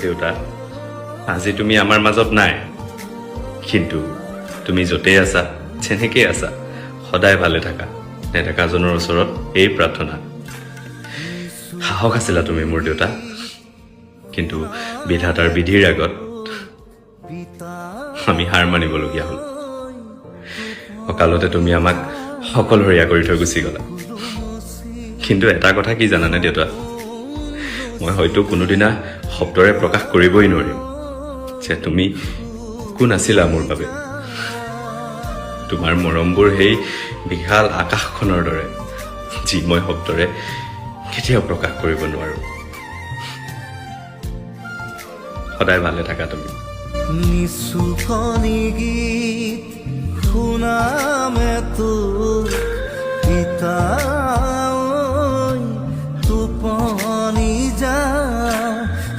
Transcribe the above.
দেউতা, আজি তুমি আমাৰ মাজত নাই, কিন্তু তুমি য'তেই আছা যেনেকেই আছা সদায় ভালে থাকা। নেদেখাজনৰ ওচৰত এই প্ৰাৰ্থনা। সাহস আছিলা তুমি মোৰ দেউতা, কিন্তু বিধাতাৰ বিধিৰ আগত আমি হাৰ মানিবলগীয়া হ'ল। অকালতে তুমি আমাক সকলশৰীয়া কৰি থৈ গুচি গলা। কিন্তু এটা কথা কি জানানে দেউতা, মই হয়তো কোনোদিনা শব্দৰে প্ৰকাশ কৰিবই নোৱাৰিম যে তুমি কোন আছিলা মোৰ বাবে। তোমাৰ মৰমবোৰ সেই বিশাল আকাশখনৰ দৰে, যি মই শব্দৰে কেতিয়াও প্ৰকাশ কৰিব নোৱাৰো। সদায় ভালে থাকা তুমি। নিচুকনি গীত শুনামে তোৰ পিতা